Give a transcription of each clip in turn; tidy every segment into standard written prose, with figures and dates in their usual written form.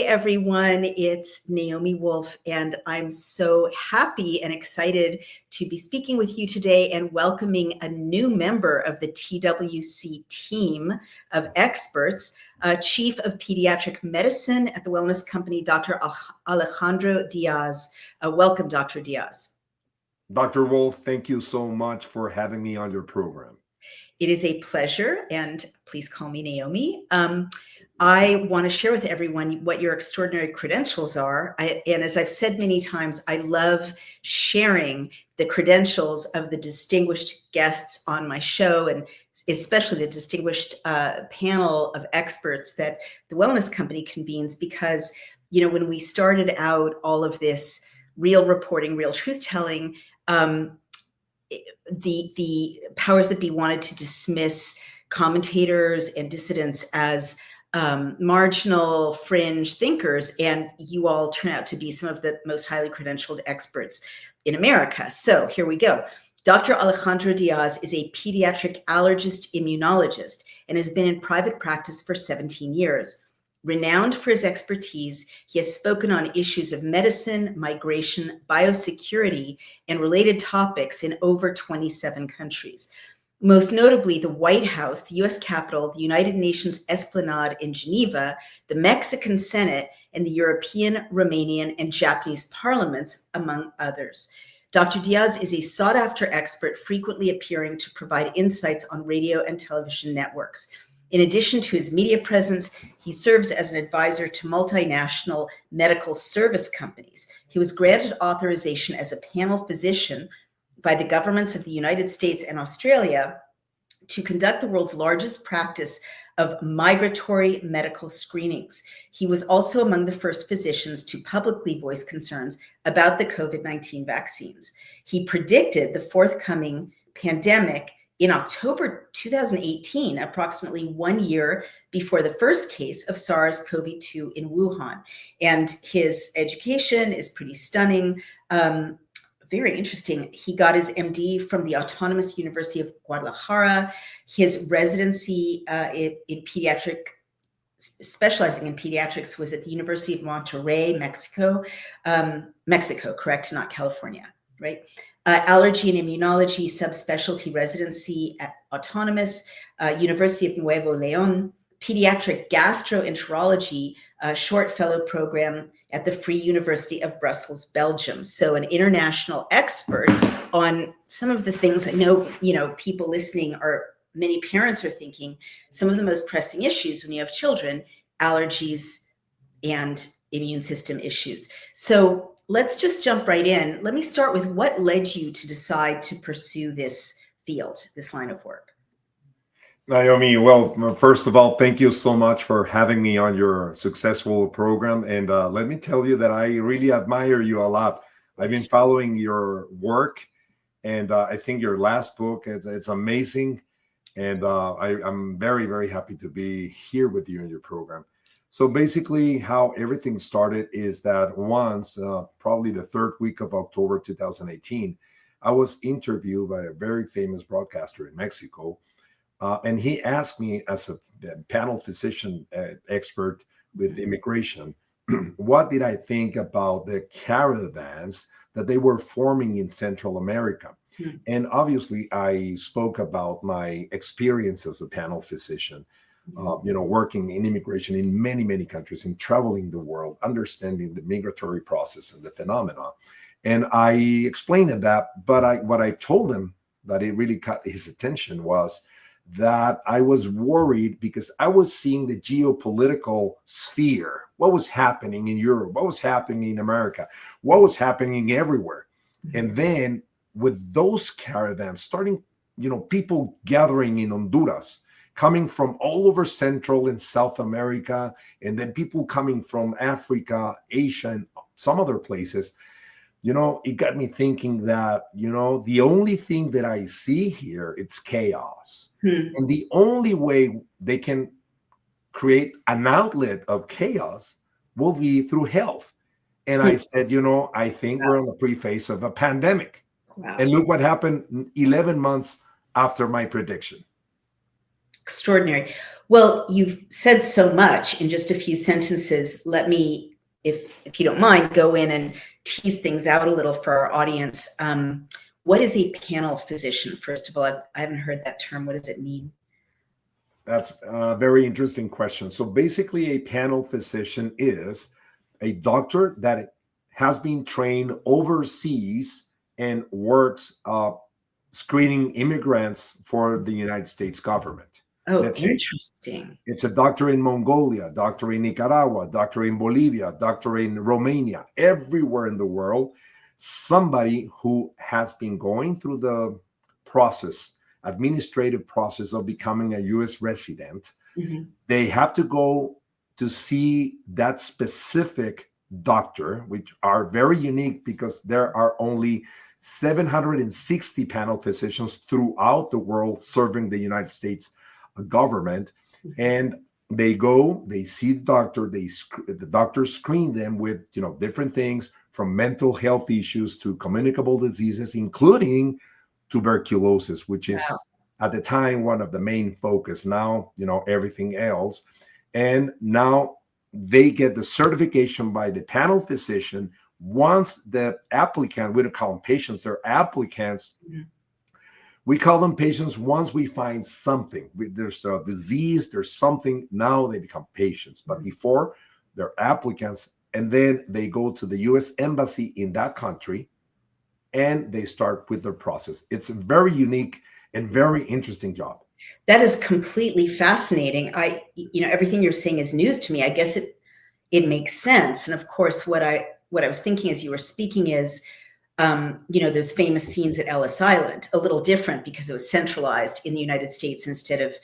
Hey everyone, it's Naomi Wolf, and I'm so happy and excited to be speaking with you today and welcoming a new member of the TWC team of experts, Chief of Pediatric Medicine at the wellness company, Dr. Alejandro Diaz. Welcome, Dr. Diaz. Dr. Wolf, thank you so much for having me on your program. It is a pleasure, and please call me Naomi. I want to share with everyone what your extraordinary credentials are. And as I've said many times, I love sharing the credentials of the distinguished guests on my show, and especially the distinguished panel of experts that the Wellness Company convenes, because, you know, when we started out all of this real reporting, real truth-telling, the powers that be wanted to dismiss commentators and dissidents as marginal fringe thinkers, and you all turn out to be some of the most highly credentialed experts in America. So here we go. Dr. Alejandro Diaz is a pediatric allergist immunologist and has been in private practice for 17 years. Renowned for his expertise, he has spoken on issues of medicine, migration, biosecurity, and related topics in over 27 countries. Most notably, the White House, the US Capitol, the United Nations Esplanade in Geneva, the Mexican Senate, and the European, Romanian, and Japanese parliaments, among others. Dr. Diaz is a sought-after expert, frequently appearing to provide insights on radio and television networks. In addition to his media presence, he serves as an advisor to multinational medical service companies. He was granted authorization as a panel physician by the governments of the United States and Australia to conduct the world's largest practice of migratory medical screenings. He was also among the first physicians to publicly voice concerns about the COVID-19 vaccines. He predicted the forthcoming pandemic in October 2018, approximately 1 year before the first case of SARS-CoV-2 in Wuhan. And his education is pretty stunning. Very interesting. He got his MD from the Autonomous University of Guadalajara. His residency in pediatric, specializing in pediatrics, was at the University of Monterrey, Mexico. Mexico, correct, not California, right? Allergy and immunology subspecialty residency at Autonomous, University of Nuevo León, pediatric gastroenterology short fellow program at the Free University of Brussels, Belgium. So an international expert on some of the things I know, people listening many parents are thinking, some of the most pressing issues when you have children, allergies and immune system issues. So let's just jump right in. Let me start with what led you to decide to pursue this field, this line of work. Naomi, well, first of all, thank you so much for having me on your successful program. And let me tell you that I really admire you a lot. I've been following your work, and I think your last book, it's amazing. And I'm very, very happy to be here with you in your program. So basically, how everything started is that once, probably the third week of October 2018, I was interviewed by a very famous broadcaster in Mexico. And he asked me, as a panel physician expert with immigration, what did I think about the caravans that they were forming in Central America? Mm-hmm. And obviously, I spoke about my experience as a panel physician, working in immigration in many, many countries and traveling the world, understanding the migratory process and the phenomena. And I explained that, but what I told him that it really caught his attention was that I was worried because I was seeing the geopolitical sphere, what was happening in Europe, what was happening in America, what was happening everywhere. Mm-hmm. And then with those caravans starting, people gathering in Honduras, coming from all over Central and South America, and then people coming from Africa, Asia, and some other places, it got me thinking that, the only thing that I see here, it's chaos. And the only way they can create an outlet of chaos will be through health. And I said, I think we're on the preface of a pandemic. Wow. And look what happened 11 months after my prediction. Extraordinary. Well, you've said so much in just a few sentences. Let me, if you don't mind, go in and tease things out a little for our audience. What is a panel physician? First of all, I haven't heard that term. What does it mean? That's a very interesting question. So basically, a panel physician is a doctor that has been trained overseas and works screening immigrants for the United States government. Oh, Let's say interesting. it's a doctor in Mongolia, doctor in Nicaragua, doctor in Bolivia, doctor in Romania, everywhere in the world, somebody who has been going through the administrative process of becoming a US resident. Mhm. They have to go to see that specific doctor, which are very unique because there are only 760 panel physicians throughout the world serving the United States government. And they go, they see the doctor, the doctor screen them with different things from mental health issues to communicable diseases, including tuberculosis, which is at the time one of the main focus. Now everything else. And now they get the certification by the panel physician. Once the applicant, we don't call them patients, they're applicants. Mm-hmm. We call them patients once we find something. There's a disease, there's something, now they become patients. But before, they're applicants, and then they go to the U.S. Embassy in that country, and they start with their process. It's a very unique and very interesting job. That is completely fascinating. Everything you're saying is news to me. I guess it makes sense. And of course, what I was thinking as you were speaking is, those famous scenes at Ellis Island, a little different because it was centralized in the United States instead of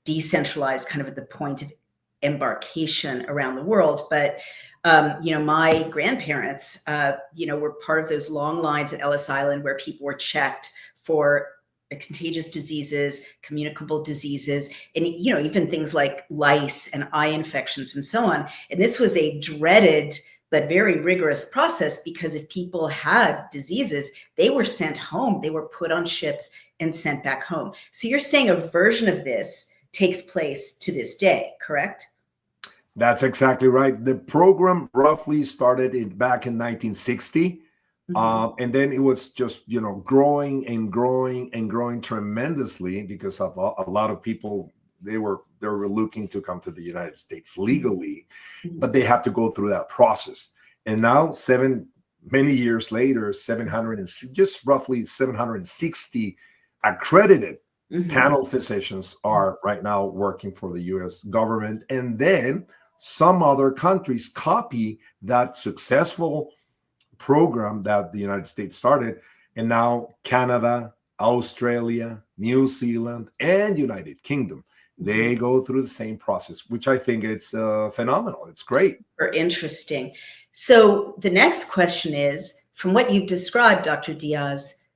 decentralized kind of at the point of embarkation around the world. But, my grandparents, were part of those long lines at Ellis Island where people were checked for contagious diseases, communicable diseases, and, even things like lice and eye infections and so on. And this was a dreaded but very rigorous process because if people had diseases, they were sent home. They were put on ships and sent back home. So you're saying a version of this takes place to this day, correct? That's exactly right. The program roughly started back in 1960. Mm-hmm. And then it was just, growing and growing and growing tremendously because of a lot of people. They were looking to come to the United States legally, but they have to go through that process. And now, many years later, just roughly 760 accredited panel physicians are right now working for the U.S. government. And then some other countries copy that successful program that the United States started. And now Canada, Australia, New Zealand, and United Kingdom, they go through the same process, which I think it's phenomenal. It's great. Super interesting. So the next question is, from what you've described, Dr. Diaz,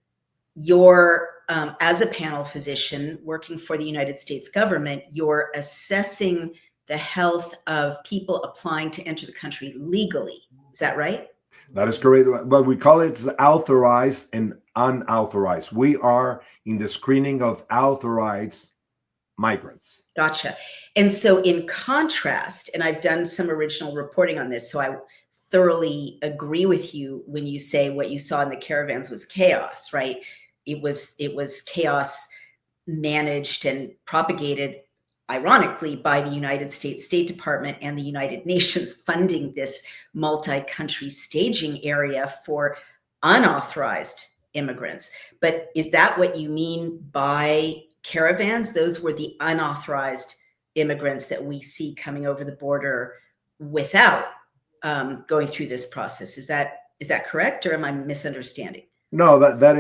you're, as a panel physician working for the United States government, you're assessing the health of people applying to enter the country legally. Is that right? That is correct. But we call it authorized and unauthorized. We are in the screening of authorized migrants. Gotcha. And so in contrast, and I've done some original reporting on this, so I thoroughly agree with you when you say what you saw in the caravans was chaos, right? It was chaos managed and propagated, ironically, by the United States State Department and the United Nations funding this multi-country staging area for unauthorized immigrants. But is that what you mean by caravans? Those were the unauthorized immigrants that we see coming over the border without going through this process. Is that correct, or am I misunderstanding? No, that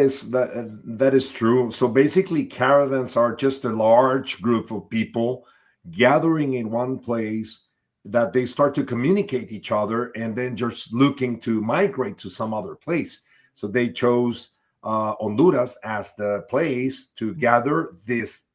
is true. So basically, caravans are just a large group of people gathering in one place that they start to communicate each other and then just looking to migrate to some other place. So they chose Honduras as the place to gather this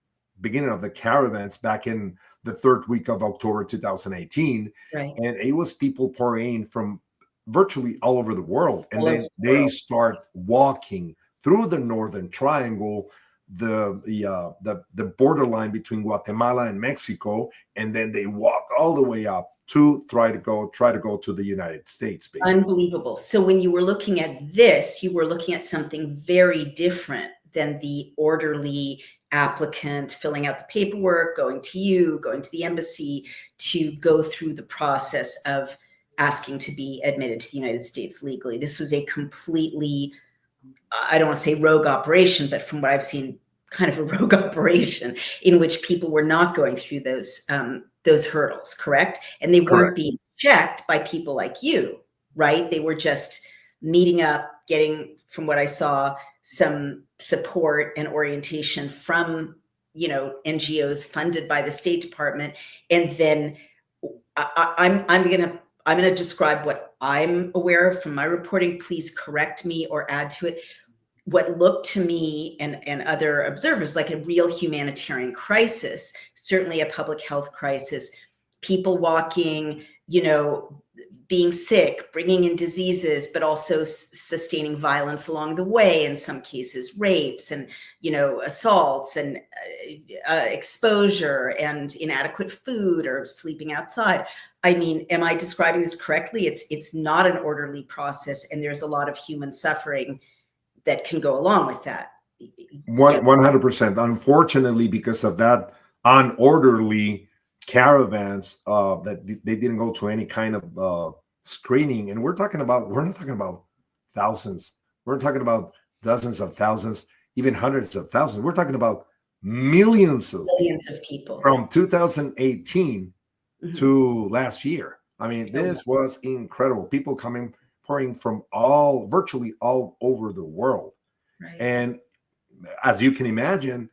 beginning of the caravans back in the third week of October 2018. Right. And it was people pouring in from virtually all over the world. And then they start walking through the Northern Triangle, the borderline between Guatemala and Mexico, and then they walk all the way up to try to go to the United States, basically. Unbelievable. So when you were looking at this, you were looking at something very different than the orderly applicant filling out the paperwork, going to the embassy to go through the process of asking to be admitted to the United States legally. This was a completely, I don't want to say rogue operation, but from what I've seen, kind of a rogue operation in which people were not going through those hurdles, correct? And they weren't being checked by people like you, right? They were just meeting up, getting, from what I saw, some support and orientation from, NGOs funded by the State Department. And then I'm gonna describe what I'm aware of from my reporting. Please correct me or add to it. What looked to me and other observers like a real humanitarian crisis, certainly a public health crisis, people walking, being sick, bringing in diseases, but also sustaining violence along the way, in some cases rapes and, assaults and exposure and inadequate food or sleeping outside. I mean, am I describing this correctly? It's not an orderly process, and there's a lot of human suffering that can go along with that. 100%. Unfortunately, because of that unorderly caravans, that they didn't go to any kind of screening. And we're not talking about thousands. We're talking about dozens of thousands, even hundreds of thousands. We're talking about millions of people from 2018 to last year. I mean, this was incredible. People pouring from virtually all over the world. Right. And as you can imagine,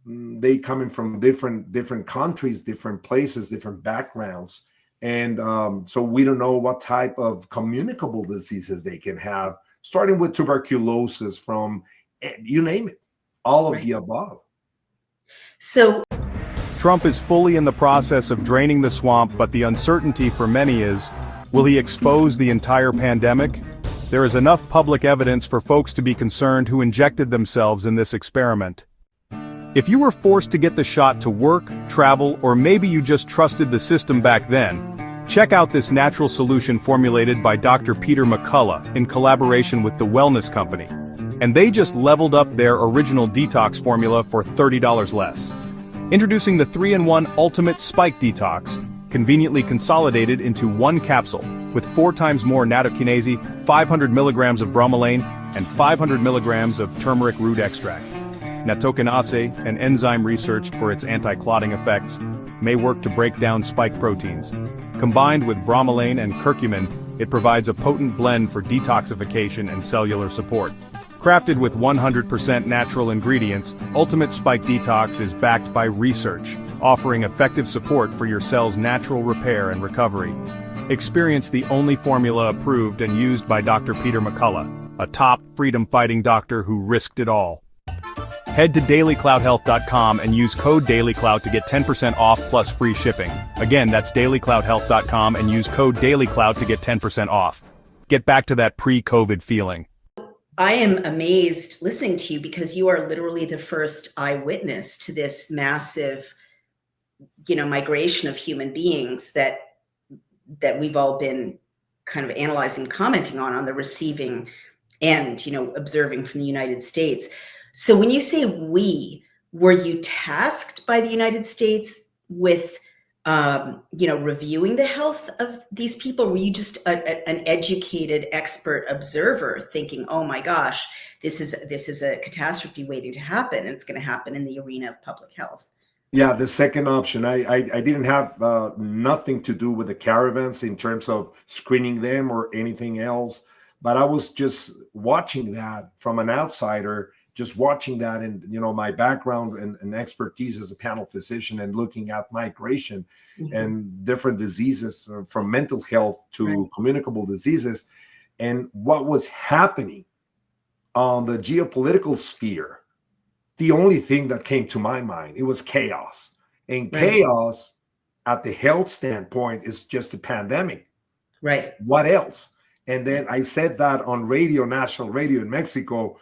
they coming from different countries, different places, different backgrounds. And so we don't know what type of communicable diseases they can have, starting with tuberculosis, from, you name it, all of the above. So Trump is fully in the process of draining the swamp, but the uncertainty for many is, will he expose the entire pandemic? There is enough public evidence for folks to be concerned who injected themselves in this experiment. If you were forced to get the shot to work, travel, or maybe you just trusted the system back then, check out this natural solution formulated by Dr. Peter McCullough in collaboration with the Wellness Company. And they just leveled up their original detox formula for $30 less. Introducing the 3-in-1 Ultimate Spike Detox, conveniently consolidated into one capsule, with 4 times more nattokinase, 500 milligrams of bromelain, and 500 milligrams of turmeric root extract. Nattokinase, an enzyme researched for its anti-clotting effects, may work to break down spike proteins. Combined with bromelain and curcumin, it provides a potent blend for detoxification and cellular support. Crafted with 100% natural ingredients, Ultimate Spike Detox is backed by research, offering effective support for your cell's natural repair and recovery. Experience the only formula approved and used by Dr. Peter McCullough, a top freedom-fighting doctor who risked it all. Head to dailycloudhealth.com and use code DailyCloud to get 10% off plus free shipping. Again, that's dailycloudhealth.com and use code DailyCloud to get 10% off. Get back to that pre-COVID feeling. I am amazed listening to you, because you are literally the first eyewitness to this massive, migration of human beings that we've all been kind of analyzing, commenting on the receiving end, observing from the United States. So when you say were you tasked by the United States with, reviewing the health of these people? Were you just an educated expert observer thinking, oh my gosh, this is a catastrophe waiting to happen, and it's going to happen in the arena of public health? Yeah, the second option. I didn't have nothing to do with the caravans in terms of screening them or anything else, but I was just watching that from an outsider, just watching that, and my background and expertise as a panel physician, and looking at migration and different diseases, from mental health to communicable diseases, and what was happening on the geopolitical sphere. The only thing that came to my mind, it was chaos. And chaos at the health standpoint is just a pandemic. Right. What else? And then I said that on radio, national radio in Mexico,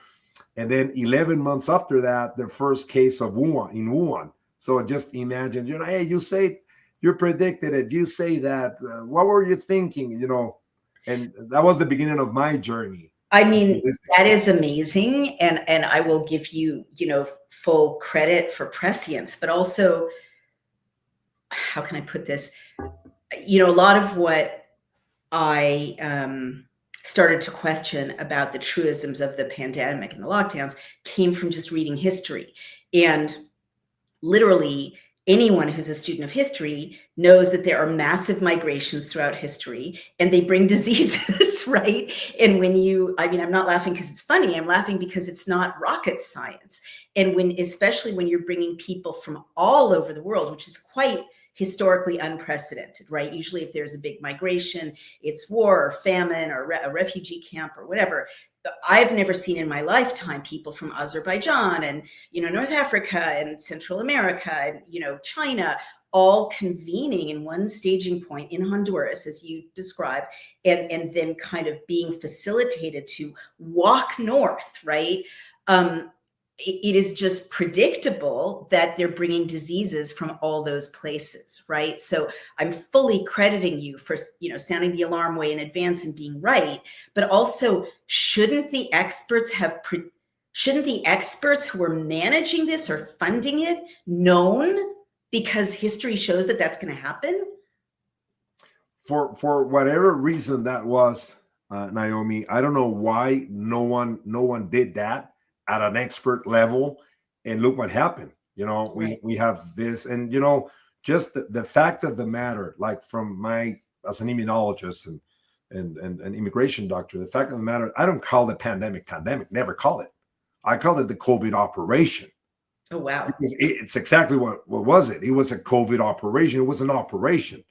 And then 11 months after that, the first case of Wuhan in Wuhan. So just imagine, hey, you predicted it. You say that. What were you thinking? And that was the beginning of my journey. I mean, that is amazing. And I will give you, full credit for prescience, but also, how can I put this? A lot of what I started to question about the truisms of the pandemic and the lockdowns came from just reading history. And literally, anyone who's a student of history knows that there are massive migrations throughout history and they bring diseases, right? And I'm not laughing because it's funny, I'm laughing because it's not rocket science. And especially when you're bringing people from all over the world, which is quite historically unprecedented, right? Usually if there's a big migration, it's war or famine or a refugee camp or whatever. I've never seen in my lifetime people from Azerbaijan and, North Africa and Central America and, China, all convening in one staging point in Honduras, as you described, and then kind of being facilitated to walk north, right? It is just predictable that they're bringing diseases from all those places, right? So I'm fully crediting you for, sounding the alarm way in advance and being right, but also shouldn't the experts who are managing this or funding it known, because history shows that that's going to happen? For whatever reason that was, Naomi, I don't know why no one did that at an expert level, and look what happened. Right. We have this, and just the fact of the matter, like from as an immunologist and an immigration doctor, the fact of the matter, I don't call the pandemic, never call it. I call it the COVID operation. Oh, wow. Because it's exactly what was it? It was a COVID operation. It was an operation.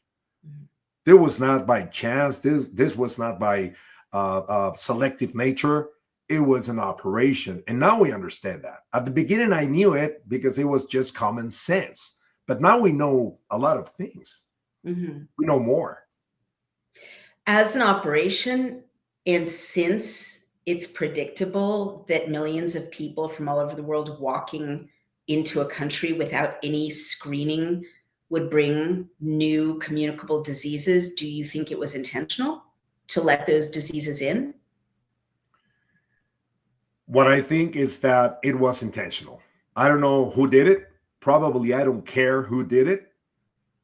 Mm-hmm. This was not by chance. This was not by selective nature. It was an operation. And now we understand that. At the beginning, I knew it because it was just common sense. But now we know a lot of things. Mm-hmm. We know more. As an operation, and since it's predictable that millions of people from all over the world walking into a country without any screening would bring new communicable diseases, do you think it was intentional to let those diseases in? What I think is that it was intentional. I don't know who did it. Probably I don't care who did it.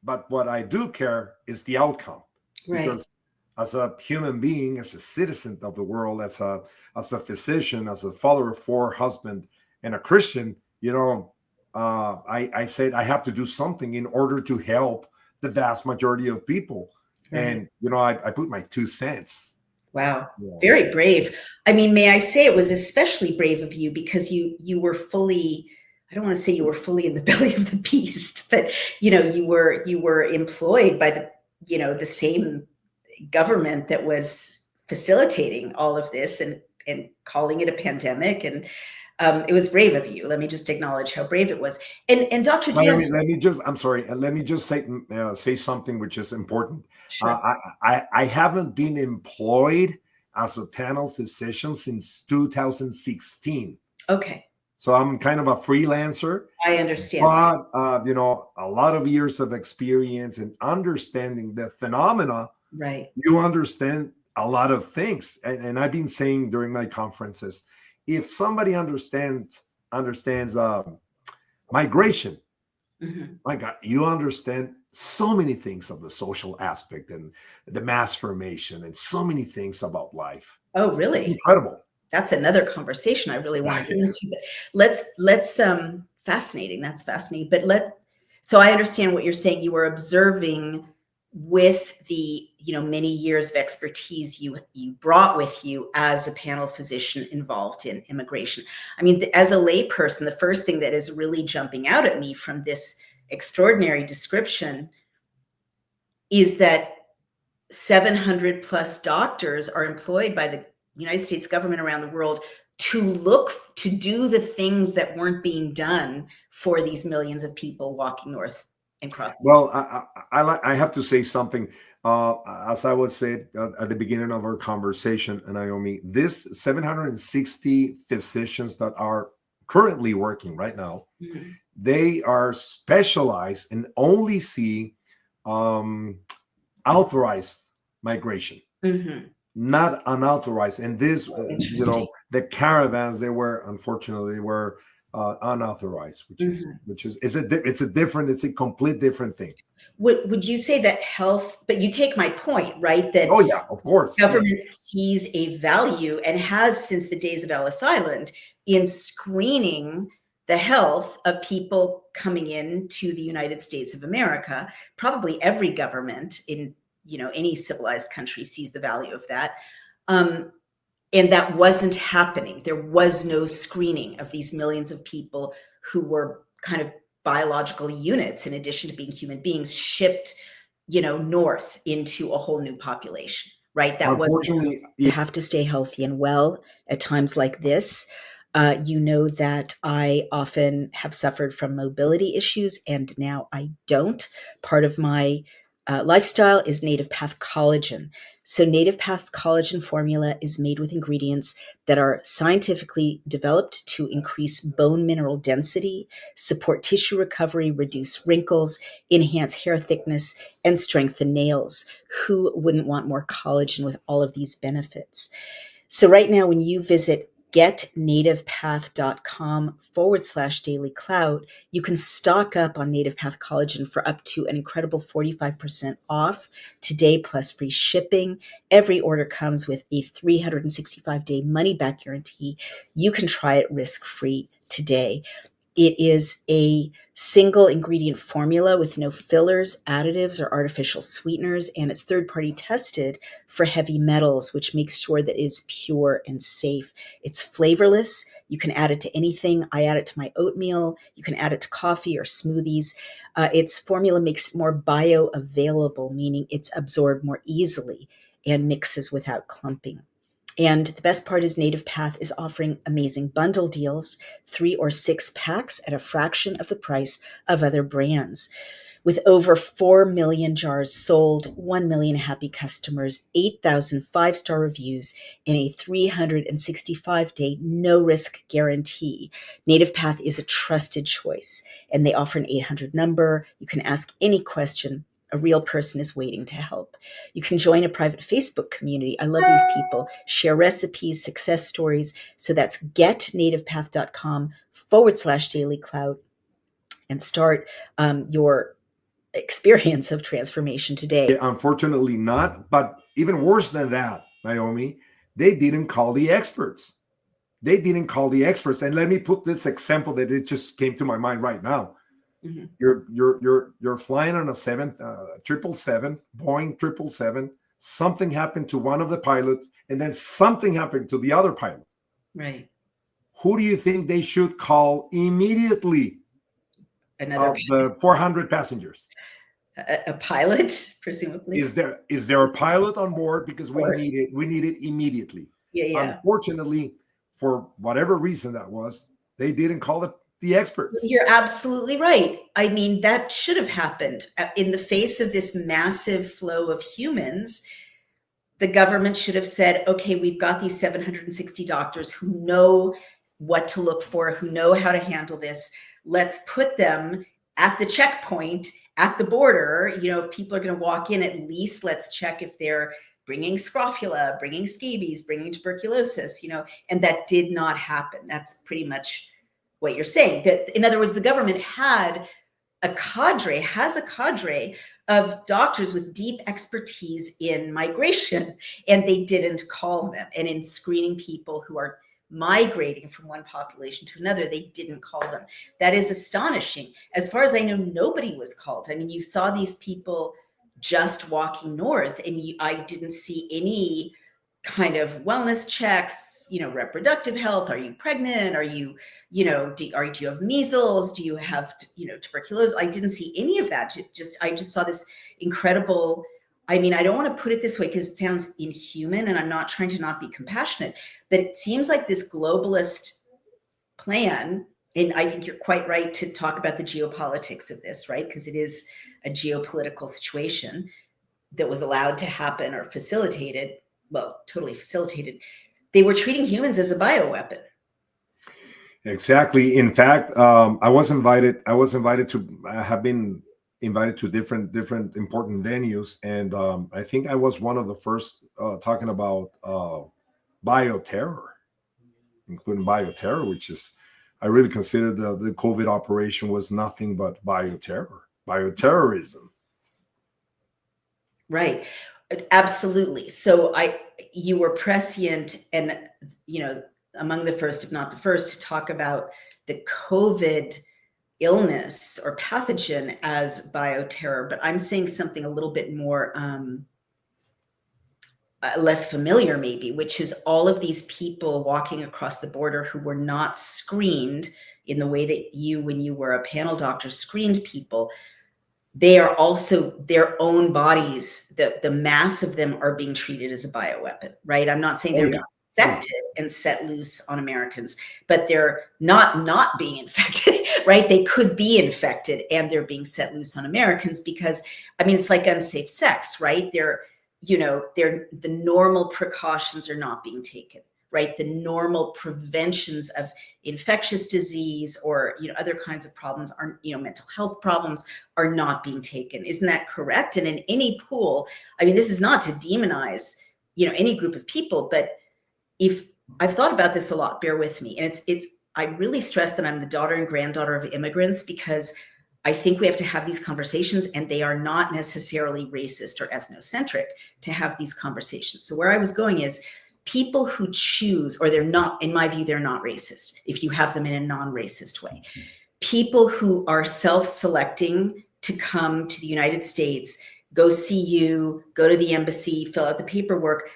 But what I do care is the outcome. Right. Because as a human being, as a citizen of the world, as a physician, as a father of four, husband, and a Christian, I said I have to do something in order to help the vast majority of people. Right. And, I put my 2 cents. Wow. Yeah. Very brave. I mean, may I say it was especially brave of you because you were fully, I don't want to say you were fully in the belly of the beast, but, you were employed by the same government that was facilitating all of this and calling it a pandemic. And it was brave of you. Let me just acknowledge how brave it was. And Dr. Diaz. Let me just say something which is important. Sure. I haven't been employed as a panel physician since 2016. Okay. So I'm kind of a freelancer. I understand. But, a lot of years of experience and understanding the phenomena. Right. You understand a lot of things. And I've been saying during my conferences, if somebody understands migration, mm-hmm. My God, you understand so many things of the social aspect and the mass formation and so many things about life. Oh, really? It's incredible. That's another conversation I really want to get into. But let's fascinating. That's fascinating. But so I understand what you're saying. You were observing with the many years of expertise you brought with you as a panel physician involved in immigration. I mean, as a layperson, the first thing that is really jumping out at me from this extraordinary description is that 700 plus doctors are employed by the United States government around the world to do the things that weren't being done for these millions of people walking north and crossing. Well, I have to say something. As I was said at the beginning of our conversation, Naomi, this 760 physicians that are currently working right now, Mhm. they are specialized and only see um, authorized migration, Mhm. not unauthorized. And this, Interesting. the caravans, they were, unfortunately, they were unauthorized, Mhm. it's a complete different thing. Would you say that health, but you take my point, right? That Oh yeah, of course, yes. government sees a value and has since the days of Ellis Island in screening the health of people coming into the United States of America. Probably every government in any civilized country sees the value of that. Um, and that wasn't happening. There was no screening of these millions of people who were kind of biological units in addition to being human beings shipped north into a whole new population, right? That wasn't. Unfortunately, You have to stay healthy and well at times like this. You know that I often have suffered from mobility issues, and now I don't. Part of my lifestyle is native path collagen. So, native path's collagen formula is made with ingredients that are scientifically developed to increase bone mineral density, support tissue recovery, reduce wrinkles, enhance hair thickness, and strengthen nails. Who wouldn't want more collagen with all of these benefits? So right now, when you visit getnativepath.com/daily clout, you can stock up on Native Path collagen for up to an incredible 45% off today, plus free shipping. Every order comes with a 365-day money-back guarantee. You can try it risk-free today. It is a single ingredient formula with no fillers, additives, or artificial sweeteners, and it's third-party tested for heavy metals, which makes sure that it is pure and safe. It's flavorless. You can add it to anything. I add it to my oatmeal. You can add it to coffee or smoothies. Its formula makes it more bioavailable, meaning it's absorbed more easily and mixes without clumping. And the best part is Native Path is offering amazing bundle deals, 3 or 6 packs at a fraction of the price of other brands. With over 4 million jars sold, 1 million happy customers, 8,000 five-star reviews, and a 365-day no-risk guarantee, Native Path is a trusted choice, and they offer an 800 number. You can ask any question. A real person is waiting to help. You can join a private Facebook community. I love these people. Share recipes, success stories. So that's getnativepath.com/daily clout and start your experience of transformation today. unfortunately not. But even worse than that, Naomi, they didn't call the experts. They didn't call the experts. And let me put this example that it just came to my mind right now. Mhm. You're flying on a 777, Boeing 777. Something happened to one of the pilots, and then something happened to the other pilot. Right. Who do you think they should call immediately Another of the 400 passengers? a pilot, presumably. Is there a pilot on board? Because we need it immediately. Yeah. Unfortunately, for whatever reason that was, they didn't call it the experts. You're absolutely right. I mean, that should have happened. In the face of this massive flow of humans, the government should have said, okay, we've got these 760 doctors who know what to look for, who know how to handle this. Let's put them at the checkpoint, at the border. If people are going to walk in, at least let's check if they're bringing scrofula, bringing scabies, bringing tuberculosis, and that did not happen. That's pretty much what you're saying. That, in other words, the government has a cadre of doctors with deep expertise in migration, and they didn't call them. And in screening people who are migrating from one population to another, they didn't call them. That is astonishing. As far as I know, nobody was called. I mean, you saw these people just walking north, and I didn't see any kind of wellness checks, reproductive health. Are you pregnant? Are you, do you have measles? Do you have, tuberculosis? I didn't see any of that. I just saw this incredible, I mean, I don't want to put it this way because it sounds inhuman, and I'm not trying to not be compassionate, but it seems like this globalist plan And I think you're quite right to talk about the geopolitics of this, right? Because it is a geopolitical situation that was allowed to happen or facilitated, well, totally facilitated. They were treating humans as a bioweapon. Exactly. In fact, I was invited. I have been invited to different important venues, and I think I was one of the first talking about bioterror, including bioterror, which is I really consider the COVID operation was nothing but bioterrorism. Right. Absolutely. So you were prescient and, among the first, if not the first, to talk about the COVID illness or pathogen as bioterror. But I'm saying something a little bit more less familiar, maybe, which is all of these people walking across the border who were not screened in the way that you, when you were a panel doctor, screened people. They are also their own bodies, the mass of them are being treated as a bioweapon, right? I'm not saying they're being infected and set loose on Americans, but they're not being infected, right? They could be infected and they're being set loose on Americans because, I mean, it's like unsafe sex, right? The normal precautions are not being taken, right? The normal preventions of infectious disease or, other kinds of problems are, mental health problems are not being taken. Isn't that correct? And in any pool, I mean, this is not to demonize, any group of people, but if I've thought about this a lot, bear with me. And I really stress that I'm the daughter and granddaughter of immigrants because I think we have to have these conversations and they are not necessarily racist or ethnocentric to have these conversations. So where I was going is people who choose, or they're not, in my view, they're not racist if you have them in a non-racist way. People who are self-selecting to come to the United States, go see you, go to the embassy, fill out the paperwork,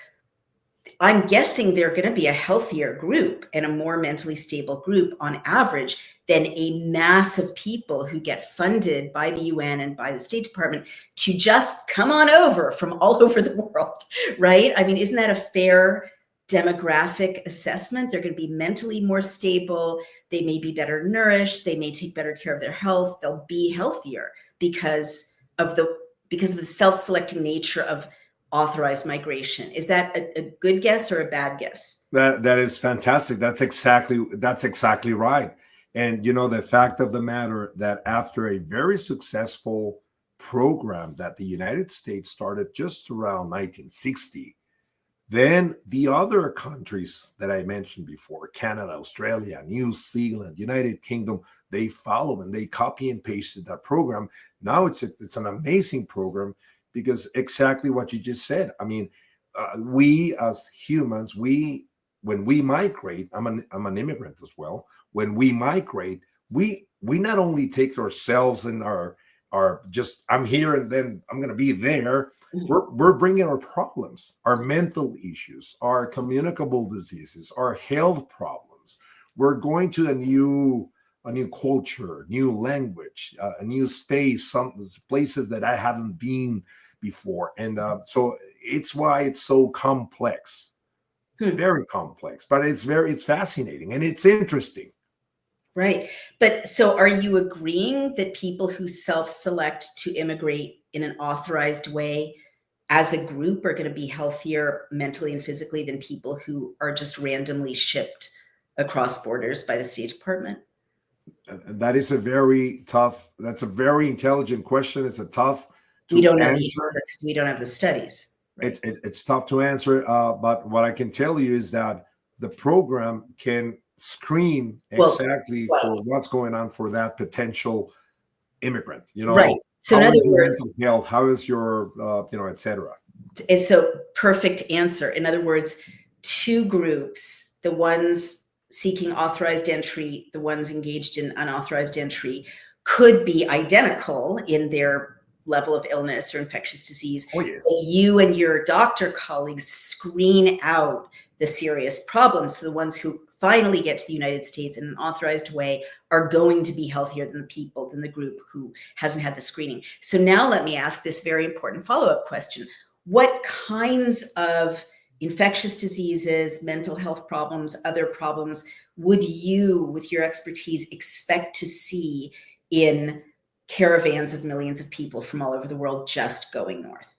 I'm guessing they're going to be a healthier group and a more mentally stable group on average than a mass of people who get funded by the UN and by the State Department to just come on over from all over the world, right? I mean, isn't that a fair demographic assessment? They're going to be mentally more stable. They may be better nourished. They may take better care of their health. They'll be healthier because of the self-selecting nature of authorized migration. Is that a good guess or a bad guess? That is fantastic. That's exactly right. And the fact of the matter that after a very successful program that the United States started just around 1960, then the other countries that I mentioned before, Canada, Australia, New Zealand, United Kingdom, they follow and they copy and pasted that program. Now it's an amazing program because exactly what you just said. I mean, we as humans, when we migrate, I'm an immigrant as well. When we migrate, we not only take ourselves and our just I'm here and then I'm going to be there. We're bringing our problems, our mental issues, our communicable diseases, our health problems. We're going to a new culture, new language, a new space, some places that I haven't been before. And so it's why it's so complex, very complex, but it's fascinating and it's interesting. Right. But so are you agreeing that people who self-select to immigrate in an authorized way as a group are going to be healthier mentally and physically than people who are just randomly shipped across borders by the State Department? That's a very intelligent question. It's a tough We don't know answer because we don't have the studies. Right? It's tough to answer, but what I can tell you is that the program can screen exactly for what's going on for that potential immigrant. Right. So in other words, health, how is your, et cetera. So perfect answer. In other words, two groups, the ones seeking authorized entry, the ones engaged in unauthorized entry, could be identical in their level of illness or infectious disease. Oh, yes. You and your doctor colleagues screen out the serious problems. So the ones who finally get to the United States in an authorized way are going to be healthier than the group who hasn't had the screening. So now let me ask this very important follow-up question. What kinds of infectious diseases, mental health problems, other problems would you, with your expertise, expect to see in caravans of millions of people from all over the world just going north?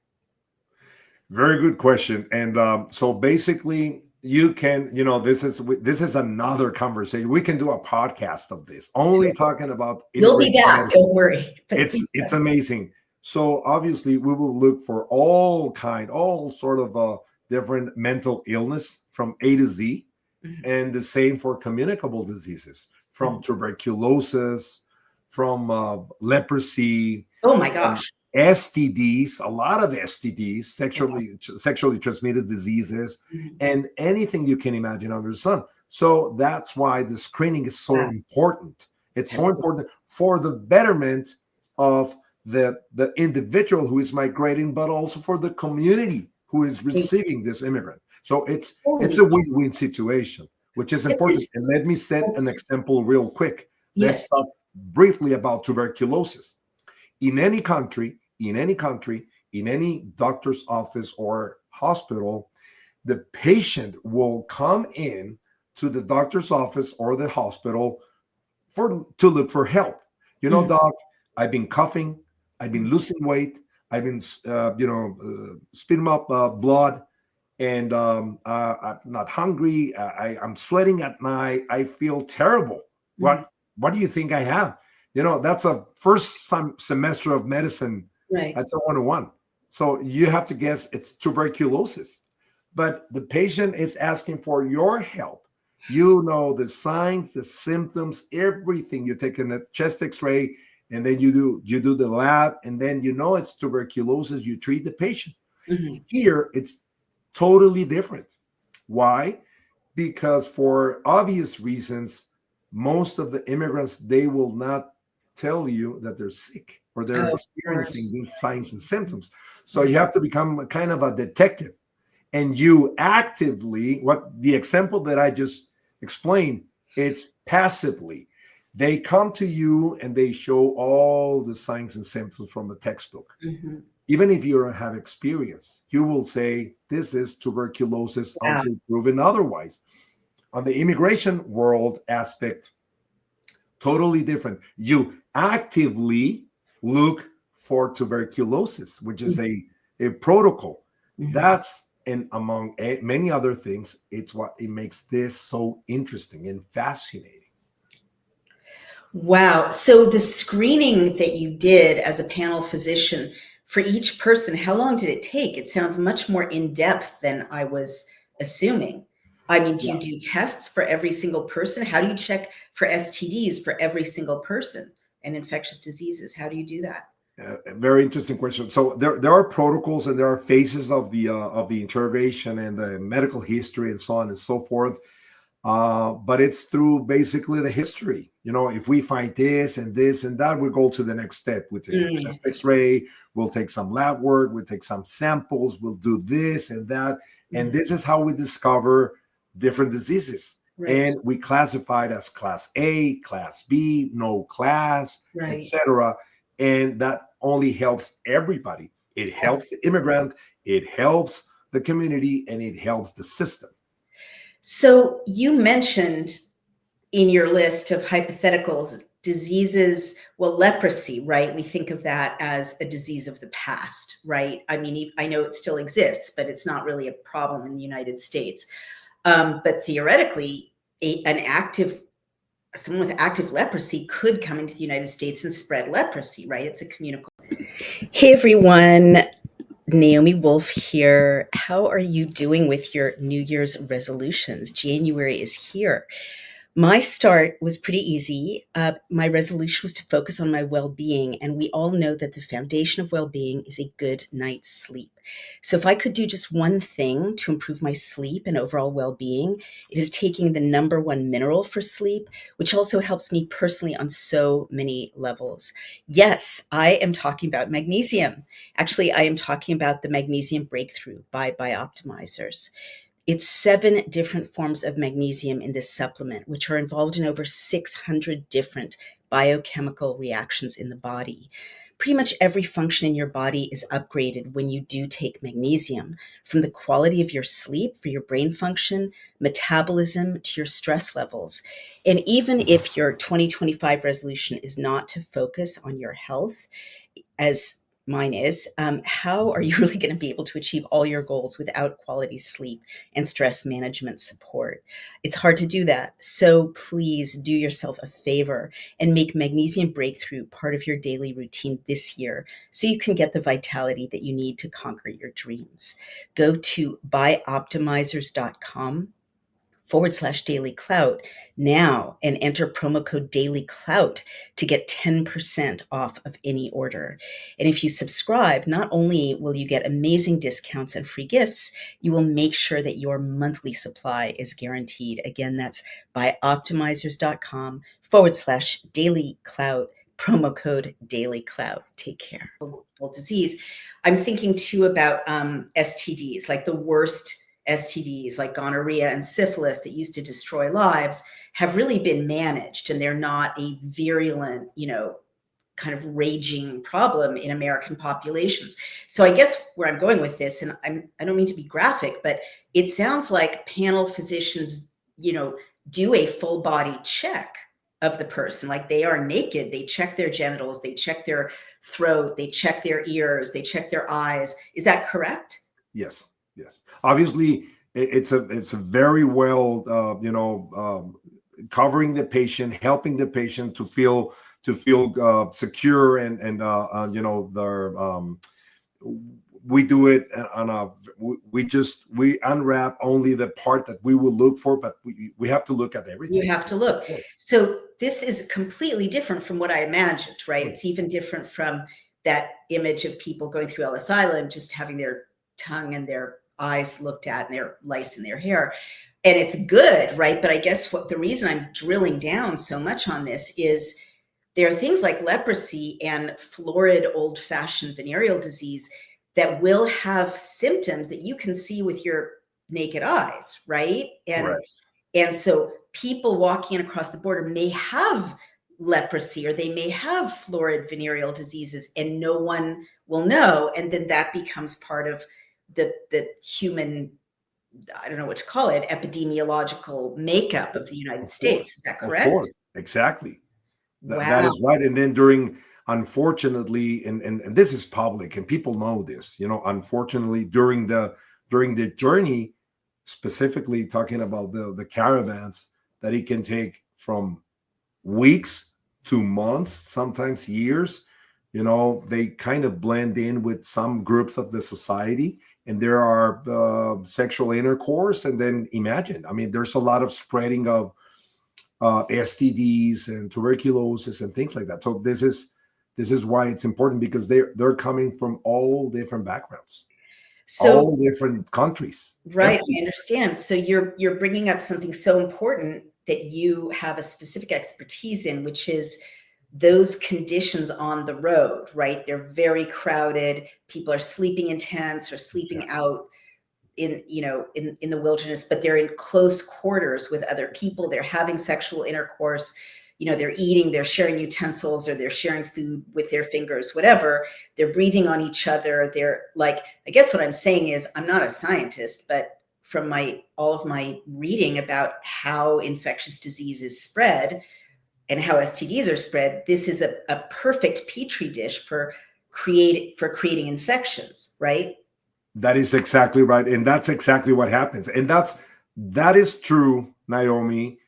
Very good question. And so basically, you can, this is another conversation. We can do a podcast of this, only talking about You'll be immigration back, medicine. don't worry. But It's amazing. So obviously, we will look for all sort of different mental illness from A to Z, and the same for communicable diseases, from tuberculosis, from leprosy, oh my gosh. STDs, a lot of STDs, sexually transmitted diseases, and anything you can imagine under the sun. So that's why the screening is so important. It's so important for the betterment of the individual who is migrating, but also for the community who is receiving this immigrant. So it's a win-win situation, which is important. And let me set an example real quick. Let's talk briefly about tuberculosis. In any country, in any doctor's office or hospital, the patient will come in to the doctor's office or the hospital to look for help. Doc, I've been coughing, I've been losing weight, I've been spitting up blood, and I'm not hungry. I'm sweating at night. I feel terrible. What do you think I have? That's a first semester of medicine. Right. That's a 101. So you have to guess it's tuberculosis. But the patient is asking for your help. The signs, the symptoms, everything. You take a chest X-ray, and then you do the lab, and then it's tuberculosis. You treat the patient. Here, it's totally different. Why? Because for obvious reasons, most of the immigrants, they will not tell you that they're sick or they're experiencing these signs and symptoms. So you have to become a kind of a detective, and you actively, what the example that I just explained, it's passively. They come to you and they show all the signs and symptoms from the textbook. Even if you don't have experience, you will say, this is tuberculosis until proven otherwise. On the immigration world aspect, totally different. You actively look for tuberculosis, which is a protocol. That's, and among many other things, it's what it makes this so interesting and fascinating. Wow. So the screening that you did as a panel physician for each person, how long did it take? It sounds much more in-depth than I was assuming. I mean, do you do tests for every single person? How do you check for STDs for every single person and infectious diseases? How do you do that? Very interesting question. So there are protocols and there are phases of the interrogation and the medical history and so on and so forth. But it's through basically the history. If we find this and this and that, we go to the next step. We take a chest X-ray, we'll take some lab work, we'll take some samples, we'll do this and that. And this is how we discover different diseases. And we classify it as class A, class B, no class, etc. And that only helps everybody. It helps the immigrant, it helps the community, and it helps the system. So you mentioned in your list of hypotheticals, diseases, well, leprosy, right? We think of that as a disease of the past, right? I mean, I know it still exists, but it's not really a problem in the United States. But theoretically, someone with active leprosy could come into the United States and spread leprosy, right? It's a communicable. Hey, everyone. Naomi Wolf here. How are you doing with your New Year's resolutions? January is here. My start was pretty easy. My resolution was to focus on my well-being, and we all know that the foundation of well-being is a good night's sleep. So if I could do just one thing to improve my sleep and overall well-being, it is taking the number one mineral for sleep, which also helps me personally on so many levels. Yes, I am talking about magnesium. Actually, I am talking about the Magnesium Breakthrough by Bioptimizers. It's 7 different forms of magnesium in this supplement, which are involved in over 600 different biochemical reactions in the body. Pretty much every function in your body is upgraded when you do take magnesium, from the quality of your sleep for your brain function, metabolism, to your stress levels. And even if your 2025 resolution is not to focus on your health, as mine is, how are you really going to be able to achieve all your goals without quality sleep and stress management support? It's hard to do that. So please do yourself a favor and make Magnesium Breakthrough part of your daily routine this year so you can get the vitality that you need to conquer your dreams. Go to buyoptimizers.com/daily clout now and enter promo code daily clout to get 10% off of any order. And if you subscribe, not only will you get amazing discounts and free gifts, you will make sure that your monthly supply is guaranteed. Again, that's buyoptimizers.com/daily clout, promo code daily clout. Take care. Disease. I'm thinking too about STDs, like the worst STDs like gonorrhea and syphilis that used to destroy lives have really been managed, and they're not a virulent, kind of raging problem in American populations. So I guess where I'm going with this, and I don't mean to be graphic, but it sounds like panel physicians, do a full body check of the person. Like they are naked, they check their genitals, they check their throat, they check their ears, they check their eyes. Is that correct? Yes. Yes, obviously it's a very well covering the patient, helping the patient to feel secure and we do it on we unwrap only the part that we will look for, but we have to look at everything. You have to look. So this is completely different from what I imagined, right? It's even different from that image of people going through Ellis Island, just having their tongue and their eyes looked at and their lice in their hair. And it's good, right? But I guess the reason I'm drilling down so much on this is there are things like leprosy and florid old-fashioned venereal disease that will have symptoms that you can see with your naked eyes, right? And so people walking across the border may have leprosy or they may have florid venereal diseases and no one will know. And then that becomes part of the human, I don't know what to call it, epidemiological makeup of the United States. Is that correct? Of course, exactly. Wow. That is right. And then unfortunately, and this is public and people know this, unfortunately during the journey, specifically talking about the caravans, that it can take from weeks to months, sometimes years. They kind of blend in with some groups of the society, and there are sexual intercourse. And then imagine, there's a lot of spreading of STDs and tuberculosis and things like that. So this is why it's important, because they're coming from all different backgrounds, all different countries. Right, I understand. So you're bringing up something so important that you have a specific expertise in, which is those conditions on the road, right? They're very crowded. People are sleeping in tents or sleeping out in the wilderness, but they're in close quarters with other people. They're having sexual intercourse. They're eating, they're sharing utensils, or they're sharing food with their fingers, whatever. They're breathing on each other. They're like, I guess what I'm saying is, I'm not a scientist, but from all of my reading about how infectious diseases spread and how STDs are spread, this is a perfect petri dish for creating infections, right? That is exactly right. And that's exactly what happens. And that is true, Naomi,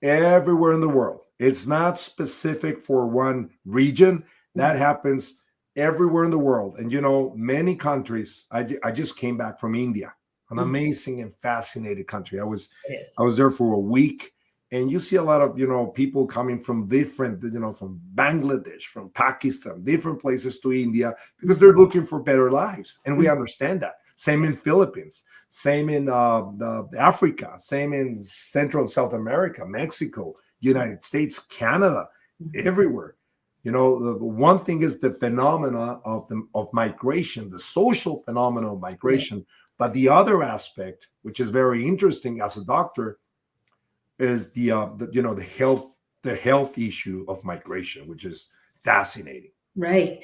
everywhere in the world. It's not specific for one region. That happens everywhere in the world. And, many countries, I just came back from India, an amazing and fascinating country. I was there for a week. And you see a lot of, people coming from different, from Bangladesh, from Pakistan, different places to India, because they're looking for better lives. And we understand that. Same in Philippines, same in Africa, same in Central and South America, Mexico, United States, Canada, everywhere. The one thing is the phenomena of migration, the social phenomena of migration. But the other aspect, which is very interesting as a doctor, is the health the health issue of migration, which is fascinating. Right.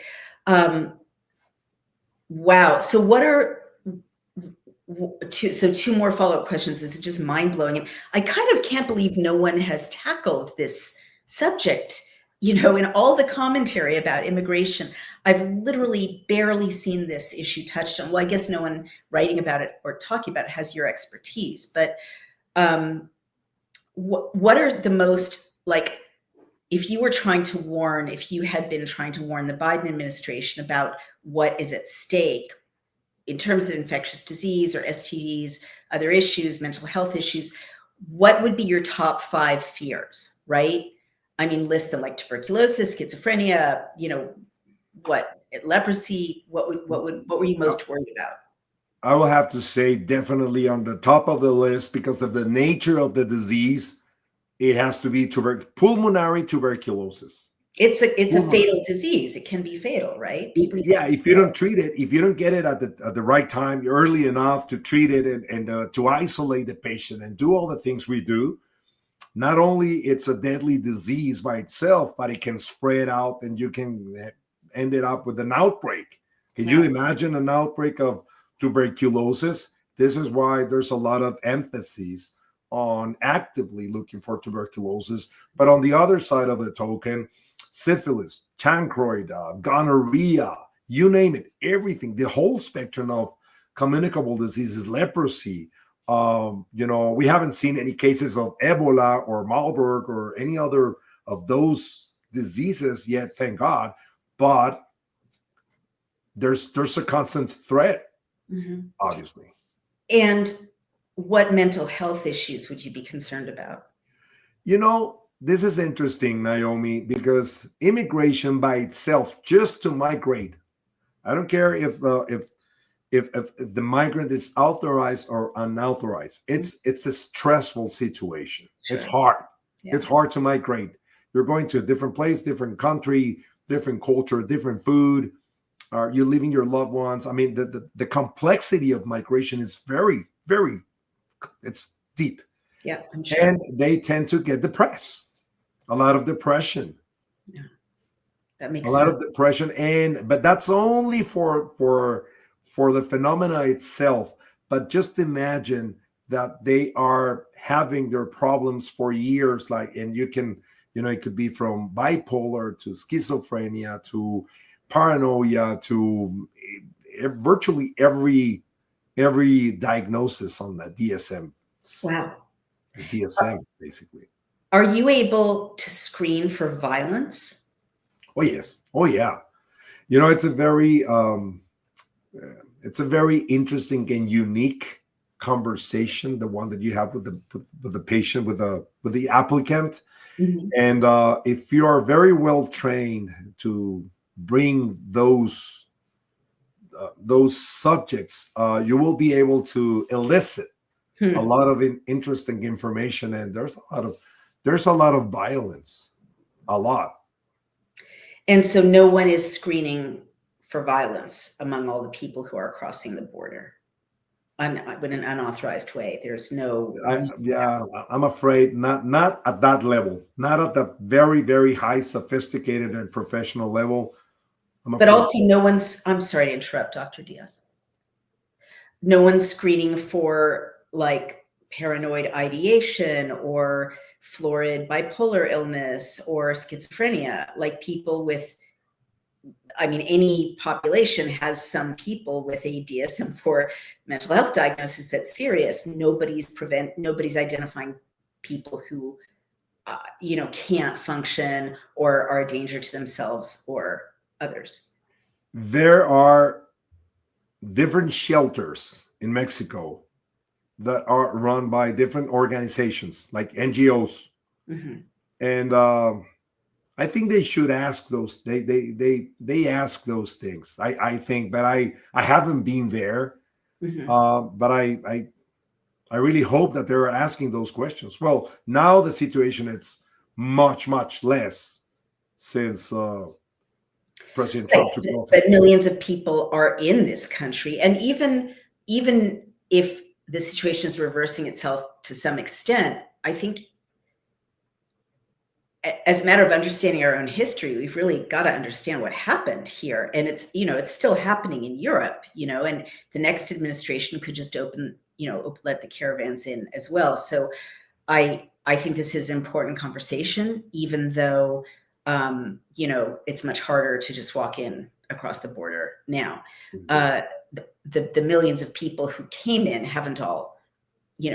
Wow. So what are two more follow-up questions. This is just mind-blowing. And I kind of can't believe no one has tackled this subject, in all the commentary about immigration. I've literally barely seen this issue touched on. Well, I guess no one writing about it or talking about it has your expertise, but what are the most, like, if you had been trying to warn the Biden administration about what is at stake in terms of infectious disease or STDs, other issues, mental health issues, what would be your top 5 fears, right? I mean, list them, like tuberculosis, schizophrenia, leprosy, what were you most worried about? I will have to say definitely on the top of the list, because of the nature of the disease, it has to be pulmonary tuberculosis. It's a fatal disease. It can be fatal, right? If you don't treat it, if you don't get it at the right time, early enough to treat it and to isolate the patient and do all the things we do, not only it's a deadly disease by itself, but it can spread out and you can end it up with an outbreak. Can you imagine an outbreak of tuberculosis? This is why there's a lot of emphasis on actively looking for tuberculosis. But on the other side of the token, syphilis, chancroid, gonorrhea, you name it, everything, the whole spectrum of communicable diseases, leprosy. We haven't seen any cases of Ebola or Marburg or any other of those diseases yet, thank God. But there's a constant threat, obviously. And what mental health issues would you be concerned about? This is interesting, Naomi, because immigration by itself, just to migrate, I don't care if the migrant is authorized or unauthorized. It's a stressful situation. Sure. It's hard. Yeah. It's hard to migrate. You're going to a different place, different country, different culture, different food. You're leaving your loved ones. I mean, the complexity of migration is very, very, it's deep. Yeah, I'm sure. And they tend to get depressed. A lot of depression. Yeah, that makes a lot of depression, but that's only for the phenomena itself. But just imagine that they are having their problems for years, and you can, it could be from bipolar to schizophrenia to paranoia to virtually every diagnosis on the DSM. Wow. The DSM, basically. Are you able to screen for violence? Oh, yes. Oh, yeah. It's a very interesting and unique conversation, the one that you have with the patient, with the applicant. Mm-hmm. And if you are very well trained to bring those subjects, you will be able to elicit a lot of interesting information. And there's a lot of violence, a lot. And so no one is screening for violence among all the people who are crossing the border in an unauthorized way. There's no. I'm afraid not at that level, not at the very, very high, sophisticated and professional level. But also no one's, I'm sorry to interrupt, Dr. Diaz. No one's screening for like paranoid ideation or florid bipolar illness or schizophrenia, like people with, any population has some people with a DSM-4 mental health diagnosis that's serious. Nobody's identifying people who, can't function or are a danger to themselves or others. There are different shelters in Mexico that are run by different organizations like NGOs. Mm-hmm. And I think they should ask those. They ask those things. I think, but I haven't been there. Mm-hmm. But I really hope that they're asking those questions. Well, now the situation it's much less since President Trump took office. But millions of people are in this country, and even if the situation is reversing itself to some extent, I think as a matter of understanding our own history, we've really got to understand what happened here. And it's, it's still happening in Europe, and the next administration could just let the caravans in as well. So I think this is an important conversation, even though, it's much harder to just walk in across the border now. The millions of people who came in haven't all,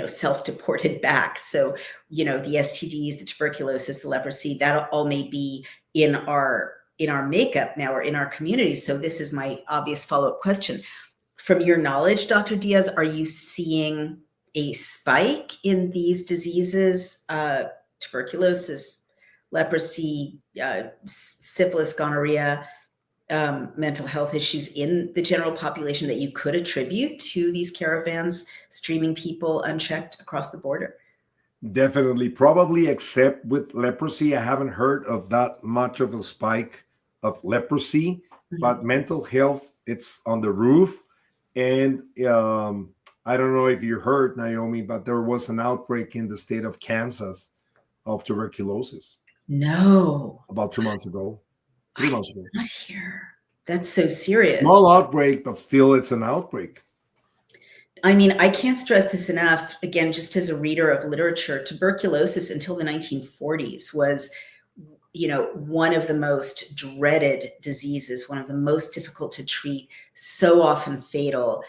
self-deported back. So, the STDs, the tuberculosis, the leprosy, that all may be in our makeup now or in our communities. So this is my obvious follow-up question. From your knowledge, Dr. Diaz, are you seeing a spike in these diseases, tuberculosis, leprosy, syphilis, gonorrhea, mental health issues in the general population that you could attribute to these caravans streaming people unchecked across the border? Definitely, probably, except with leprosy. I haven't heard of that much of a spike of leprosy, but mental health, it's on the roof. And I don't know if you heard, Naomi, but there was an outbreak in the state of Kansas of tuberculosis. No. About 2 months ago. 3 months ago. Not here. That's so serious. Small outbreak, but still it's an outbreak. I mean, I can't stress this enough. Again, just as a reader of literature, tuberculosis until the 1940s was, one of the most dreaded diseases, one of the most difficult to treat, so often fatal.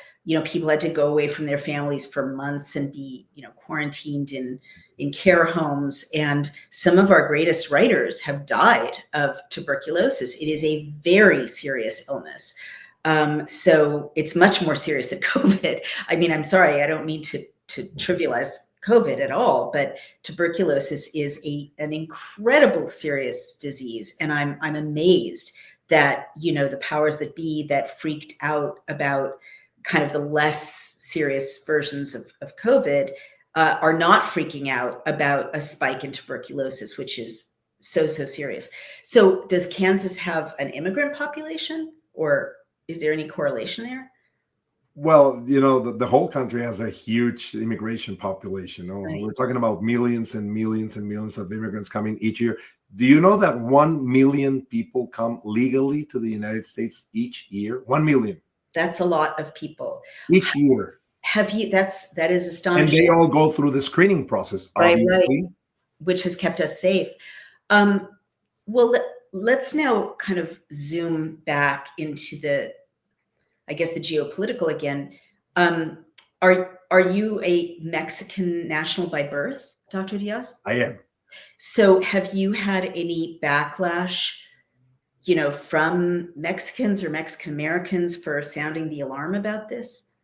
People had to go away from their families for months and be, quarantined in care homes. And some of our greatest writers have died of tuberculosis. It is a very serious illness. So it's much more serious than COVID. I mean, I'm sorry, I don't mean to trivialize COVID at all, but tuberculosis is an incredible serious disease. And I'm amazed that, the powers that be that freaked out about kind of the less serious versions of COVID are not freaking out about a spike in tuberculosis, which is so serious. So does Kansas have an immigrant population, or is there any correlation there? Well, the whole country has a huge immigration population. Right. We're talking about millions and millions and millions of immigrants coming each year. Do you know that 1 million people come legally to the United States each year? 1 million. That's a lot of people. Each year. That is astonishing. And they all go through the screening process, obviously. Right. Which has kept us safe. Well, let's now kind of zoom back into the geopolitical again. Are you a Mexican national by birth, Dr. Diaz? I am. So have you had any backlash, from Mexicans or Mexican Americans for sounding the alarm about this?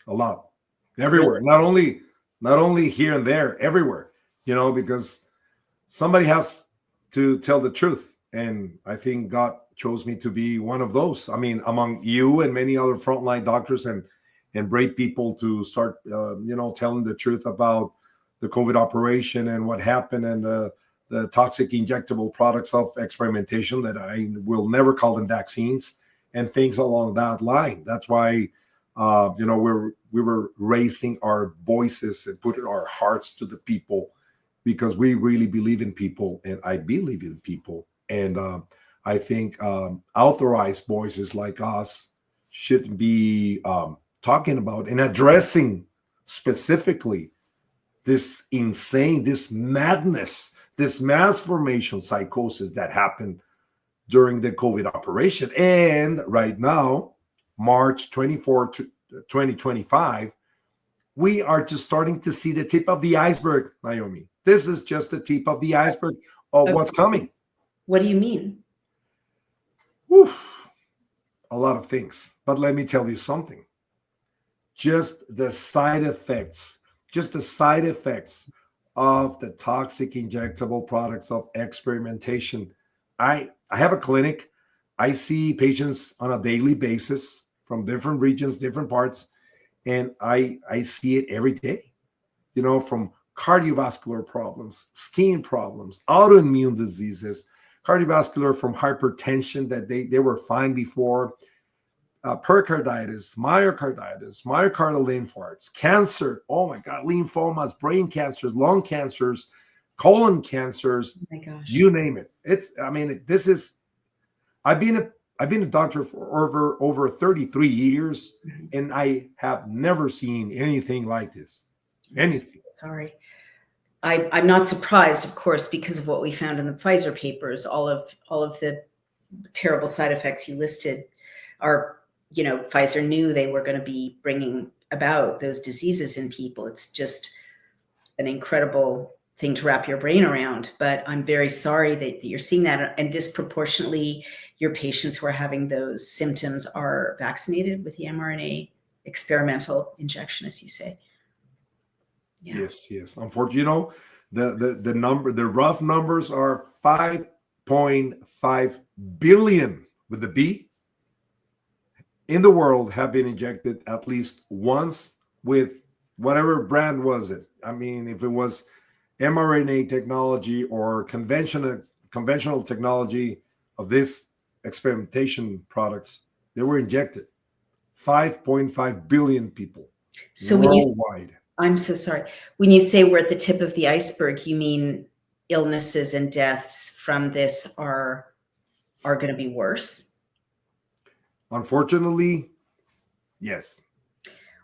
A lot. Everywhere. Really? Not only here and there, everywhere, because somebody has to tell the truth. And I think God chose me to be one of those. I mean, among you and many other frontline doctors and brave people to start, telling the truth about the COVID operation and what happened and the toxic injectable products of experimentation that I will never call them vaccines and things along that line. That's why, we were raising our voices and putting our hearts to the people because we really believe in people, and I believe in people. And I think authorized voices like us should be talking about and addressing specifically this insane, this madness, this mass formation psychosis that happened during the COVID operation. And right now, March 24, 2025, we are just starting to see the tip of the iceberg, Naomi. This is just the tip of the iceberg of what's coming. What do you mean? A lot of things. But let me tell you something. Just the side effects of the toxic injectable products of experimentation. I have a clinic. I see patients on a daily basis from different regions, different parts, and I see it every day, from cardiovascular problems, skin problems, autoimmune diseases, cardiovascular from hypertension that they were fine before, pericarditis, myocarditis, myocardial infarcts, cancer, oh my God, lymphomas, brain cancers, lung cancers, colon cancers, Oh my gosh. you name it. I mean, this is, I've been a doctor for over 33 years, and I have never seen anything like this. Anything. Sorry. I'm not surprised, of course, because of what we found in the Pfizer papers. All of the terrible side effects you listed are, Pfizer knew they were going to be bringing about those diseases in people. It's just an incredible thing to wrap your brain around. But I'm very sorry that you're seeing that, and disproportionately your patients who are having those symptoms are vaccinated with the mRNA experimental injection, as you say. Yeah. Yes. Unfortunately, the rough numbers are 5.5 billion with the B in the world have been injected at least once with whatever brand was it. I mean, if it was mRNA technology or conventional technology of this experimentation products, they were injected. 5.5 billion people So worldwide. I'm so sorry. When you say we're at the tip of the iceberg, you mean illnesses and deaths from this are going to be worse? Unfortunately, yes.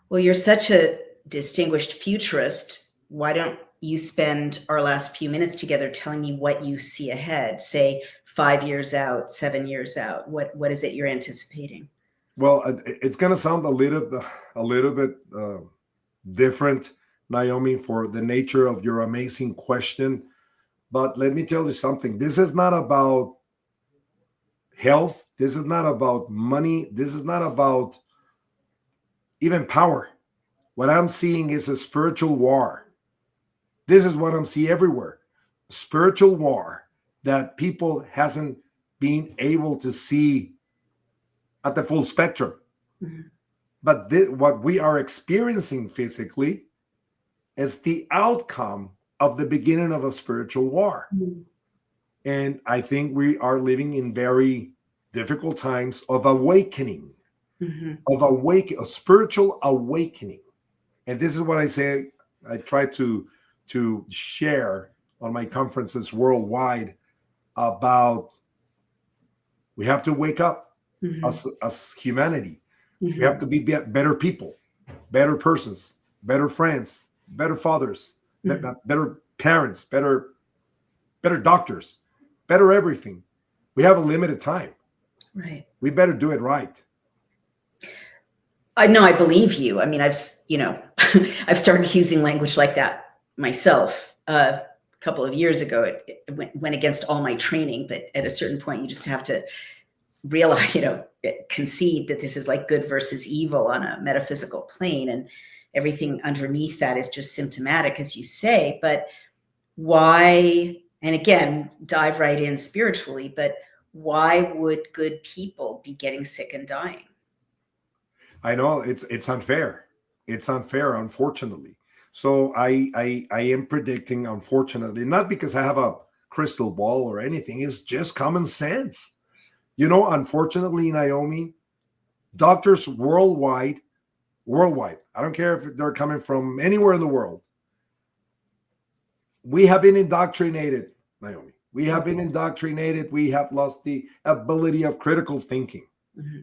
Well, you're such a distinguished futurist. Why don't you spend our last few minutes together telling me what you see ahead, say 5 years out, 7 years out? What is it you're anticipating? Well, it's going to sound a little bit different, Naomi, for the nature of your amazing question. But let me tell you something. This is not about health. This is not about money. This is not about even power. What I'm seeing is a spiritual war. This is what I'm seeing everywhere. Spiritual war that people hasn't been able to see at the full spectrum. Mm-hmm. But what we are experiencing physically is the outcome of the beginning of a spiritual war. Mm-hmm. And I think we are living in very difficult times of awakening, a spiritual awakening. And this is what I say, I try to share on my conferences worldwide about we have to wake up as humanity. We have to be better people, better persons, better friends, better fathers, better parents, better doctors, better everything. We have a limited time. Right. We better do it right. I know, I believe you. I mean, I've started using language like that myself a couple of years ago. It went against all my training, but at a certain point, you just have to realize, concede that this is like good versus evil on a metaphysical plane, and everything underneath that is just symptomatic, as you say. But why, and again, dive right in spiritually, but why would good people be getting sick and dying? I know it's unfair. It's unfair, unfortunately. So I am predicting, unfortunately, not because I have a crystal ball or anything, it's just common sense. Unfortunately, Naomi, doctors worldwide, I don't care if they're coming from anywhere in the world, we have been indoctrinated, Naomi. We have been indoctrinated. We have lost the ability of critical thinking. Mm-hmm.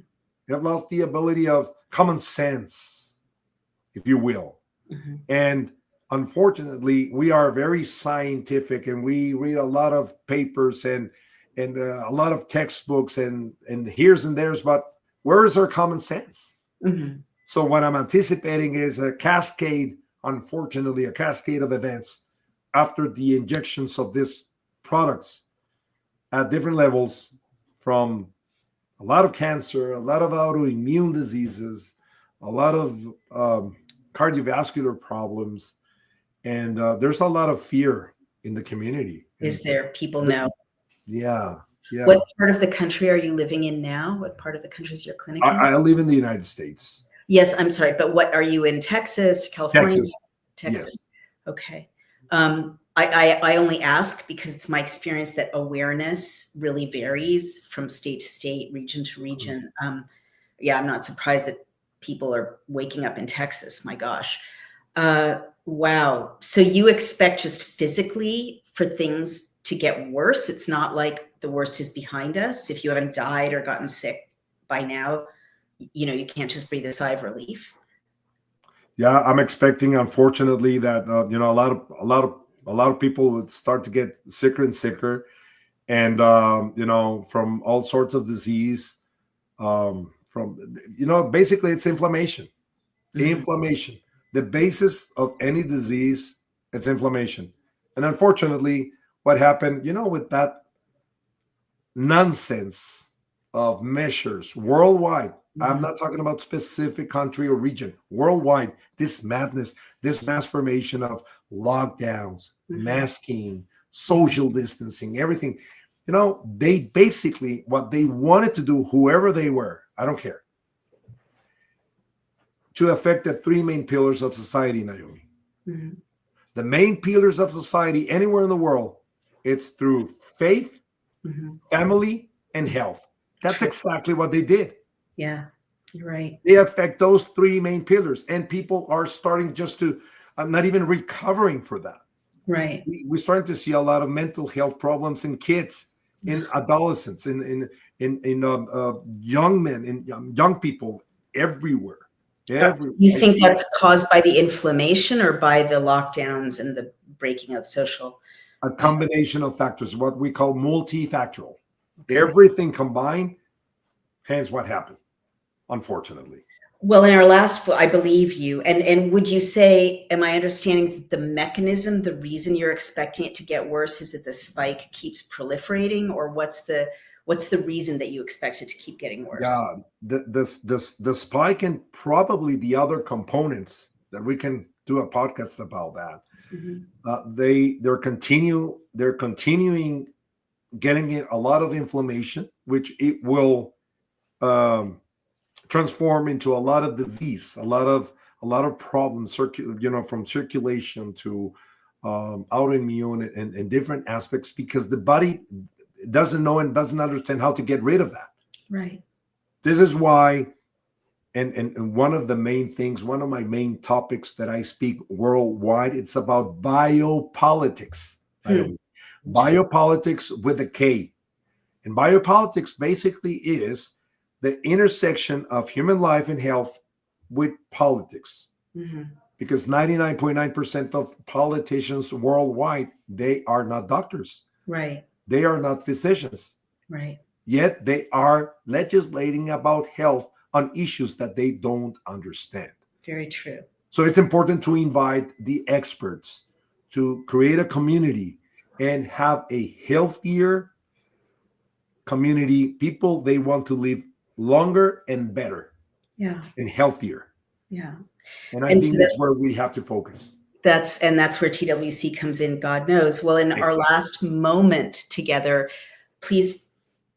We have lost the ability of common sense, if you will. Mm-hmm. And unfortunately, we are very scientific, and we read a lot of papers and a lot of textbooks and here's and there's, but where is our common sense? Mm-hmm. So what I'm anticipating is a cascade, unfortunately, a cascade of events after the injections of these products at different levels, from a lot of cancer, a lot of autoimmune diseases, a lot of cardiovascular problems, and there's a lot of fear in the community. Is there? People know. Yeah. What part of the country are you living in now? What part of the country is your clinic in? I live in the United States. Yes, I'm sorry, but what are you in? Texas, California? Texas. Yes. Okay. I only ask because it's my experience that awareness really varies from state to state, region to region. I'm not surprised that people are waking up in Texas. My gosh. Wow. So you expect just physically for things to get worse. It's not like the worst is behind us. If you haven't died or gotten sick by now, you can't just breathe a sigh of relief. Yeah, I'm expecting, unfortunately, that a lot of people would start to get sicker and sicker, and from all sorts of disease. From basically, it's inflammation. Mm-hmm. Inflammation. The basis of any disease, it's inflammation. And unfortunately, what happened, with that nonsense of measures worldwide. I'm not talking about specific country or region. Worldwide, this madness, this mass formation of lockdowns, masking, social distancing, everything. They basically, what they wanted to do, whoever they were, I don't care, to affect the three main pillars of society, Naomi. Mm-hmm. The main pillars of society anywhere in the world, it's through faith, family, and health. That's exactly what they did. Yeah, you're right. They affect those three main pillars, and people are starting just to, not even recovering for that. Right. We're starting to see a lot of mental health problems in kids, in adolescents, in young men, in young people everywhere. You think that's caused by the inflammation or by the lockdowns and the breaking of social? A combination of factors, what we call multifactorial. Okay. Everything combined, hence what happened, unfortunately. Well, in our last, I believe you. And would you say, am I understanding the mechanism, the reason you're expecting it to get worse is that the spike keeps proliferating, or what's the reason that you expect it to keep getting worse? Yeah, the spike and probably the other components that we can do a podcast about that. They're continuing getting a lot of inflammation, which it will transform into a lot of disease, a lot of problems, from circulation to autoimmune and different aspects, because the body doesn't know and doesn't understand how to get rid of that. Right. This is why, and one of the main things, one of my main topics that I speak worldwide, it's about biopolitics. Biopolitics with a K. And biopolitics basically is the intersection of human life and health with politics. Because 99.9% of politicians worldwide, they are not doctors. Right. They are not physicians. Right. Yet they are legislating about health on issues that they don't understand. Very true. So it's important to invite the experts to create a community and have a healthier community. People, they want to live longer and better. Yeah. And healthier. Yeah. And I think that's where we have to focus. That's where TWC comes in, God knows. Well, in our last moment together, please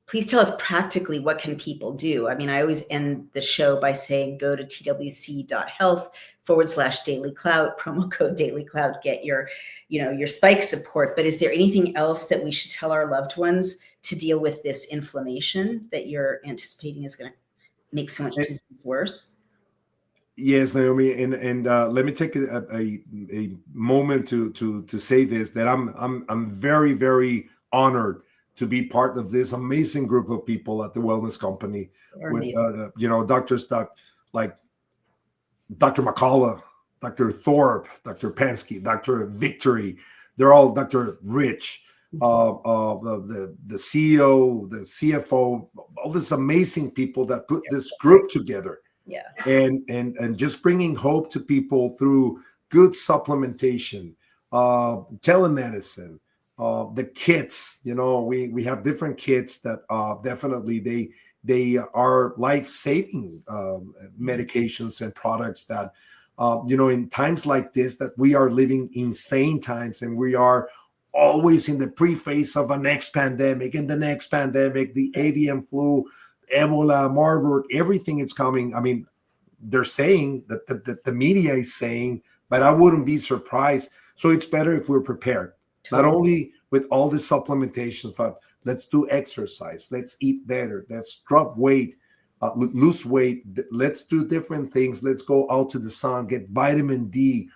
tell us practically, what can people do? I mean, I always end the show by saying, go to twc.health/dailyclout, promo code dailyclout, get your spike support. But is there anything else that we should tell our loved ones to deal with this inflammation that you're anticipating is going to make so much disease worse? Yes, Naomi, and let me take a moment to say this, that I'm very, very honored to be part of this amazing group of people at the Wellness Company with doctors like Dr. McCullough, Dr. Thorpe, Dr. Pansky, Dr. Victory. They're all Dr. Rich, the CEO, the CFO, all these amazing people that put this group together. Yeah. And just bringing hope to people through good supplementation, telemedicine, the kits. We have different kits that definitely they are life-saving medications and products that in times like this, that we are living insane times, and we are always in the preface of a next pandemic, and the next pandemic, the avian flu, Ebola, Marburg, everything is coming. I mean, they're saying that the media is saying, but I wouldn't be surprised. So it's better if we're prepared, not only with all the supplementations, but let's do exercise. Let's eat better. Let's drop weight, lose weight. Let's do different things. Let's go out to the sun, get vitamin D.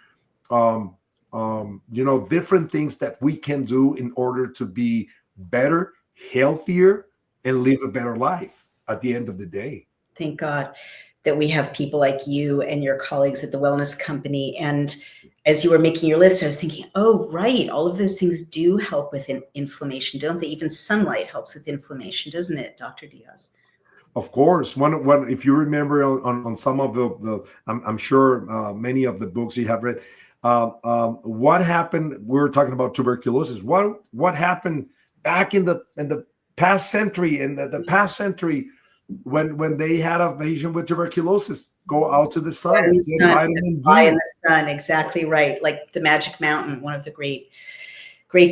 different things that we can do in order to be better, healthier, and live a better life at the end of the day. Thank God that we have people like you and your colleagues at the Wellness Company. And as you were making your list, I was thinking, oh, right, all of those things do help with inflammation, don't they? Even sunlight helps with inflammation, doesn't it, Dr. Diaz? Of course. One if you remember on some of I'm sure many of the books you have read, what happened? We were talking about tuberculosis. What happened back in the past century? In the past century, when they had a patient with tuberculosis, go out to the sun, get vitamin D. Lie in the sun, exactly right. Like The Magic Mountain, one of the great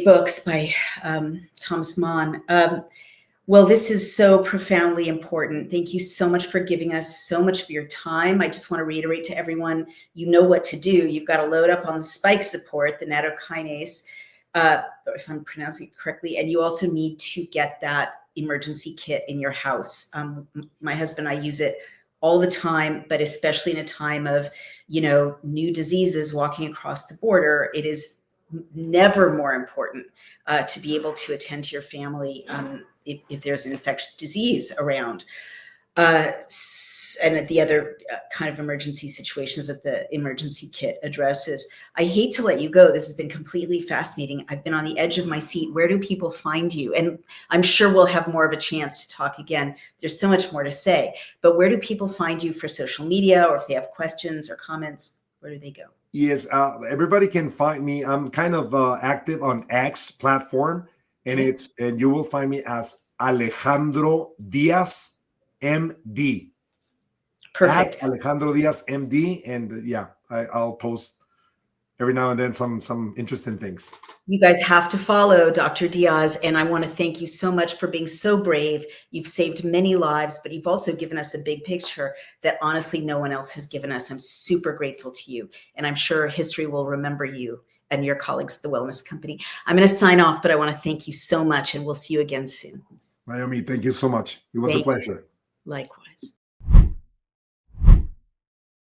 books by Thomas Mann. Well, this is so profoundly important. Thank you so much for giving us so much of your time. I just want to reiterate to everyone, you know what to do. You've got to load up on the spike support, the nattokinase, if I'm pronouncing it correctly, and you also need to get that emergency kit in your house. My husband and I use it all the time, but especially in a time of, new diseases walking across the border, it is never more important to be able to attend to your family if there's an infectious disease around. And at the other kind of emergency situations that the emergency kit addresses. I hate to let you go. This has been completely fascinating. I've been on the edge of my seat. Where do people find you? And I'm sure we'll have more of a chance to talk again. There's so much more to say, but where do people find you for social media, or if they have questions or comments, where do they go? Yes, everybody can find me. I'm kind of active on X platform, and you will find me as Alejandro Diaz, MD. Perfect. At Alejandro Diaz, MD, and I'll post every now and then some interesting things. You guys have to follow Dr. Diaz, and I want to thank you so much for being so brave. You've saved many lives, but you've also given us a big picture that honestly no one else has given us. I'm super grateful to you, and I'm sure history will remember you and your colleagues at the Wellness Company. I'm going to sign off, but I want to thank you so much, and we'll see you again soon. Naomi, thank you so much. It was a pleasure. Likewise.